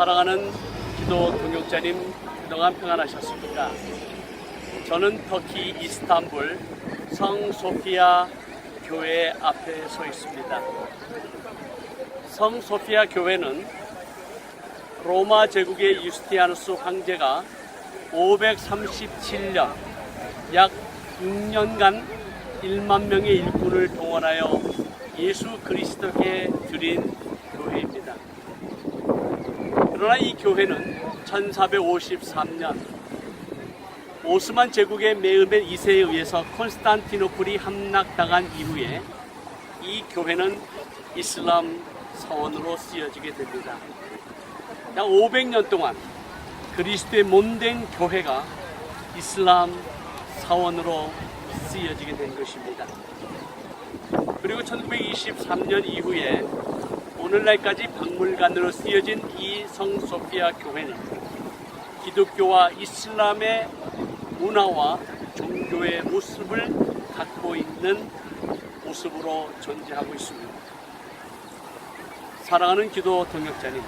사랑하는 기도 동역자님, 그동안 평안하셨습니까? 저는 터키 이스탄불 성 소피아 교회 앞에 서 있습니다. 성 소피아 교회는 로마 제국의 유스티아누스 황제가 537년 약 6년간 1만 명의 일꾼을 동원하여 예수 그리스도께 드린 교회입니다. 그러나 이 교회는 1453년 오스만 제국의 메흐메 2세에 의해서 콘스탄티노플이 함락당한 이후에 이 교회는 이슬람 사원으로 쓰여지게 됩니다. 약 500년 동안 그리스도의 몸된 교회가 이슬람 사원으로 쓰여지게 된 것입니다. 그리고 1923년 이후에 오늘날까지 박물관으로 쓰여진 이 성소피아 교회는 기독교와 이슬람의 문화와 종교의 모습을 갖고 있는 모습으로 존재하고 있습니다. 사랑하는 기도 동역자님,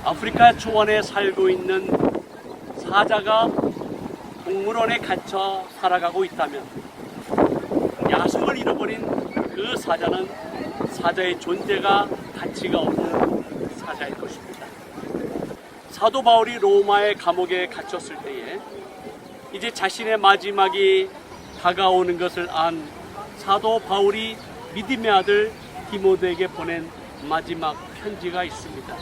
아프리카 초원에 살고 있는 사자가 동물원에 갇혀 살아가고 있다면 야성을 잃어버린 그 사자는 사자의 존재가 가치가 없는 사자일 것입니다. 사도 바울이 로마의 감옥에 갇혔을 때에 이제 자신의 마지막이 다가오는 것을 안 사도 바울이 믿음의 아들 디모데에게 보낸 마지막 편지가 있습니다.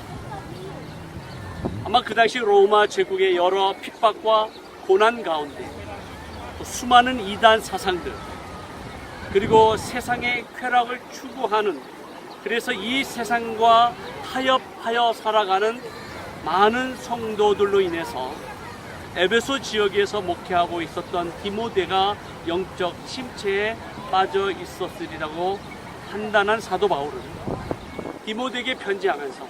아마 그 당시 로마 제국의 여러 핍박과 고난 가운데 수많은 이단 사상들, 그리고 세상의 쾌락을 추구하는, 그래서 이 세상과 타협하여 살아가는 많은 성도들로 인해서 에베소 지역에서 목회하고 있었던 디모데가 영적 침체에 빠져 있었으리라고 판단한 사도 바울은 디모데에게 편지하면서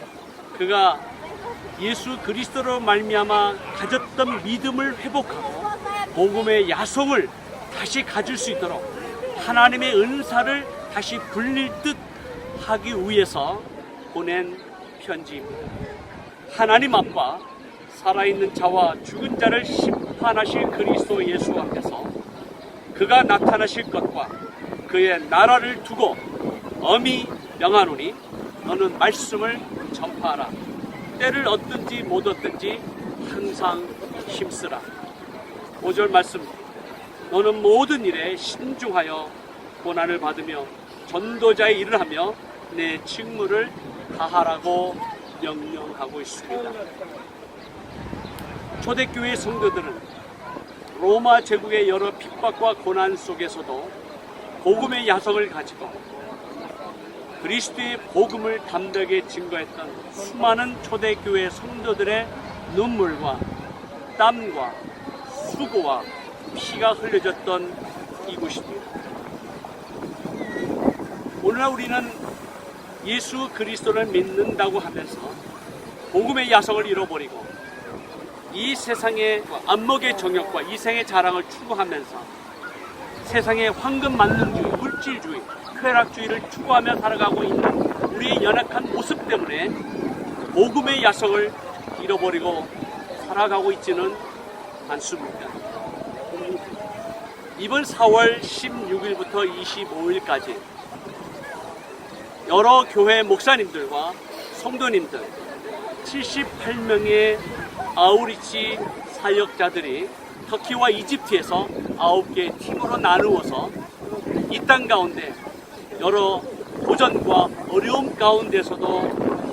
그가 예수 그리스도로 말미암아 가졌던 믿음을 회복하고 복음의 야성을 다시 가질 수 있도록 하나님의 은사를 다시 불릴 듯 하기 위해서 보낸 편지입니다. 하나님 아빠, 살아있는 자와 죽은 자를 심판하실 그리스도 예수 앞에서 그가 나타나실 것과 그의 나라를 두고 엄히 명하노니 너는 말씀을 전파하라. 때를 얻든지 못 얻든지 항상 힘쓰라. 5절 말씀, 너는 모든 일에 신중하여 고난을 받으며 전도자의 일을 하며 내 직무를 다하라고 명령하고 있습니다. 초대교회 성도들은 로마 제국의 여러 핍박과 고난 속에서도 복음의 야성을 가지고 그리스도의 복음을 담대하게 증거했던 수많은 초대교회 성도들의 눈물과 땀과 수고와 피가 흘려졌던 이곳입니다. 오늘날 우리는 예수 그리스도를 믿는다고 하면서 복음의 야성을 잃어버리고 이 세상의 안목의 정욕과 이생의 자랑을 추구하면서 세상의 황금 만능주의, 물질주의, 쾌락주의를 추구하며 살아가고 있는 우리의 연약한 모습 때문에 복음의 야성을 잃어버리고 살아가고 있지는 않습니다. 이번 4월 16일부터 25일까지 여러 교회 목사님들과 성도님들 78명의 아우리치 사역자들이 터키와 이집트에서 9개의 팀으로 나누어서 이 땅 가운데 여러 도전과 어려움 가운데서도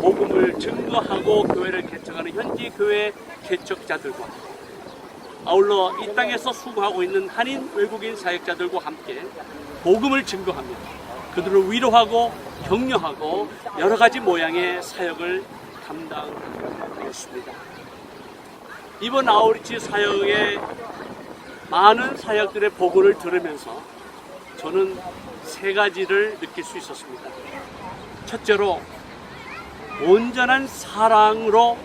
복음을 증거하고 교회를 개척하는 현지 교회 개척자들과 아울러 이 땅에서 수고하고 있는 한인 외국인 사역자들과 함께 복음을 증거하며 그들을 위로하고 격려하고 여러 가지 모양의 사역을 감당하였습니다. 이번 아우리치 사역의 많은 사역들의 보고를 들으면서 저는 세 가지를 느낄 수 있었습니다. 첫째로 온전한 사랑으로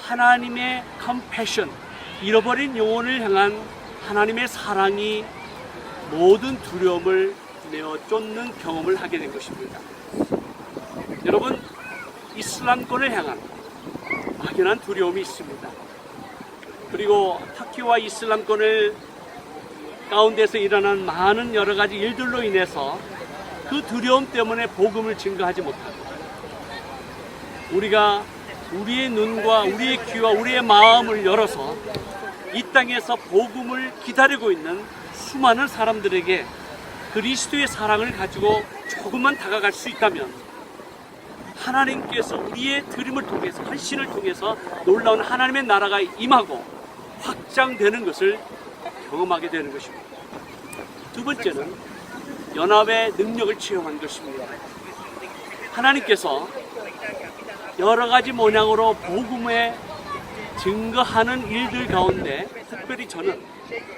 하나님의 컴패션, 잃어버린 영혼을 향한 하나님의 사랑이 모든 두려움을 내어 쫓는 경험을 하게 된 것입니다. 여러분, 이슬람권을 향한 막연한 두려움이 있습니다. 그리고 터키와 이슬람권을 가운데서 일어난 많은 여러 가지 일들로 인해서 그 두려움 때문에 복음을 증거하지 못하고, 우리가 우리의 눈과 우리의 귀와 우리의 마음을 열어서 이 땅에서 복음을 기다리고 있는 수많은 사람들에게 그리스도의 사랑을 가지고 조금만 다가갈 수 있다면, 하나님께서 우리의 드림을 통해서, 헌신을 통해서 놀라운 하나님의 나라가 임하고 확장되는 것을 경험하게 되는 것입니다. 두 번째는 연합의 능력을 체험한 것입니다. 하나님께서 여러 가지 모양으로 복음에 증거하는 일들 가운데 특별히 저는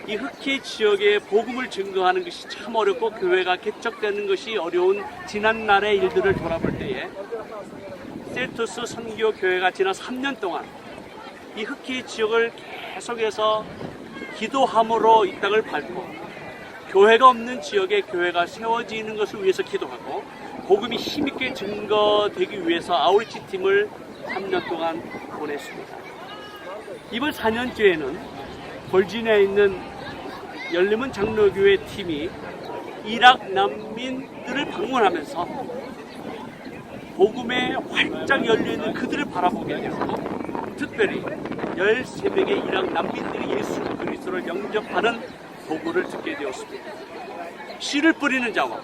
이 흑해 지역에 복음을 증거하는 것이 참 어렵고 교회가 개척되는 것이 어려운 지난날의 일들을 돌아볼 때에, 셀투스 선교 교회가 지난 3년 동안 이 흑해 지역을 계속해서 기도함으로 이 땅을 밟고, 교회가 없는 지역에 교회가 세워지는 것을 위해서 기도하고 복음이 힘있게 증거되기 위해서 아우리치 팀을 3년 동안 보냈습니다. 이번 4년째에는 버지니아에 있는 열림은 장로교회 팀이 이락 난민들을 방문하면서 복음에 활짝 열려있는 그들을 바라보게 되고, 특별히 13명의 이락 난민들이 예수 그리스도를 영접하는 보고를 듣게 되었습니다. 씨를 뿌리는 자와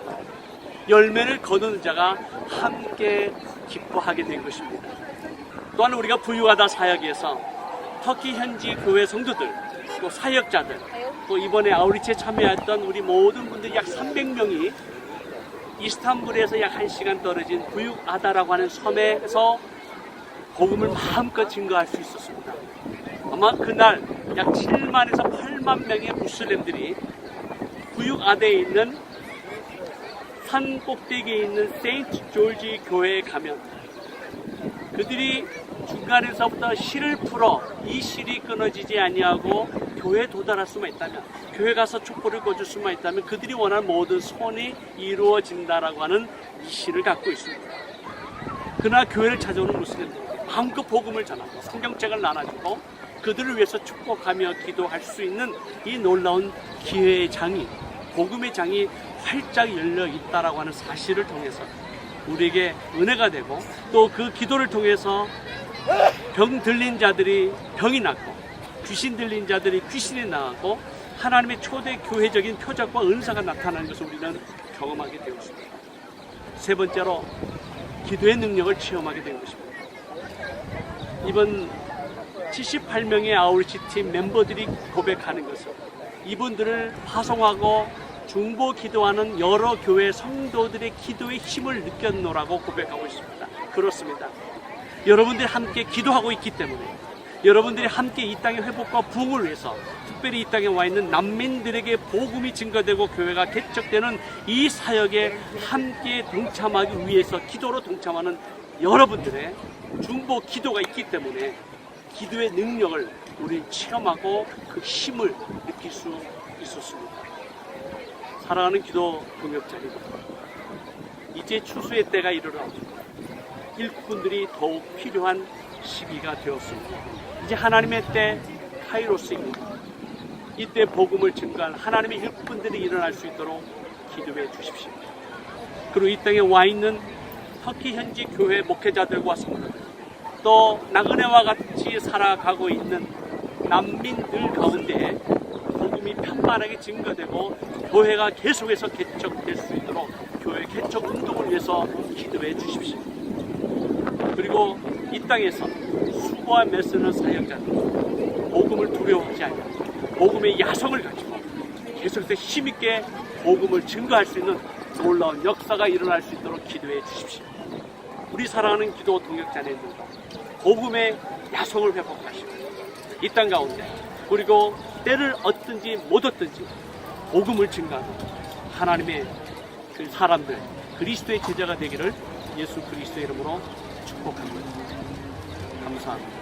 열매를 거두는 자가 함께 기뻐하게 된 것입니다. 또한 우리가 부유하다 사역에서 터키 현지 교회 성도들, 또 사역자들, 또 이번에 아우리치에 참여했던 우리 모든 분들 약 300명이 이스탄불에서 약 1시간 떨어진 부육아다라고 하는 섬에서 복음을 마음껏 증거할 수 있었습니다. 아마 그날 약 7만에서 8만 명의 무슬림들이 부육아대에 있는 산 꼭대기에 있는 세인트 조지 교회에 가면, 그들이 중간에서부터 실을 풀어 이 실이 끊어지지 아니하고 교회에 도달할 수만 있다면, 교회 가서 촛불을 꺼줄 수만 있다면 그들이 원하는 모든 소원이 이루어진다라고 하는 이 실을 갖고 있습니다. 그러나 교회를 찾아오는 무슬림들 마음껏 복음을 전하고 성경책을 나눠주고 그들을 위해서 축복하며 기도할 수 있는 이 놀라운 기회의 장이, 복음의 장이 활짝 열려 있다라고 하는 사실을 통해서 우리에게 은혜가 되고, 또 그 기도를 통해서 병 들린 자들이 병이 낫고, 귀신 들린 자들이 귀신이 나가고, 하나님의 초대 교회적인 표적과 은사가 나타나는 것을 우리는 경험하게 되었습니다. 세 번째로 기도의 능력을 체험하게 된 것입니다. 이번 78명의 아우리치 팀 멤버들이 고백하는 것은, 이분들을 파송하고 중보 기도하는 여러 교회 성도들의 기도의 힘을 느꼈노라고 고백하고 있습니다. 그렇습니다. 여러분들이 함께 기도하고 있기 때문에, 여러분들이 함께 이 땅의 회복과 부흥을 위해서, 특별히 이 땅에 와 있는 난민들에게 복음이 증거되고 교회가 개척되는 이 사역에 함께 동참하기 위해서 기도로 동참하는 여러분들의 중보 기도가 있기 때문에 기도의 능력을 우리 체험하고 그 힘을 느낄 수 있었습니다. 사랑하는 기도 동역자님, 이제 추수의 때가 이르러 일꾼들이 더욱 필요한 시기가 되었습니다. 이제 하나님의 때 카이로스입니다. 이때 복음을 증거할 하나님의 일꾼들이 일어날 수 있도록 기도해 주십시오. 그리고 이 땅에 와 있는 터키 현지 교회 목회자들과 성도들, 또 나그네와 같이 살아가고 있는 난민들 가운데 복음이 편만하게 증거되고 교회가 계속해서 개척될 수 있도록 교회 개척 운동을 위해서 기도해 주십시오. 그리고 이 땅에서 수고와 매쓰는 사역자들, 복음을 두려워하지 않고 복음의 야성을 가지고 계속해서 힘있게 복음을 증거할 수 있는 놀라운 역사가 일어날 수 있도록 기도해 주십시오. 우리 사랑하는 기도 동역자님들, 복음의 야성을 회복하시고 이 땅 가운데, 그리고 때를 얻든지 못 얻든지 복음을 증거하는 하나님의 그 사람들, 그리스도의 제자가 되기를 예수 그리스도의 이름으로 축복합니다. 감사합니다.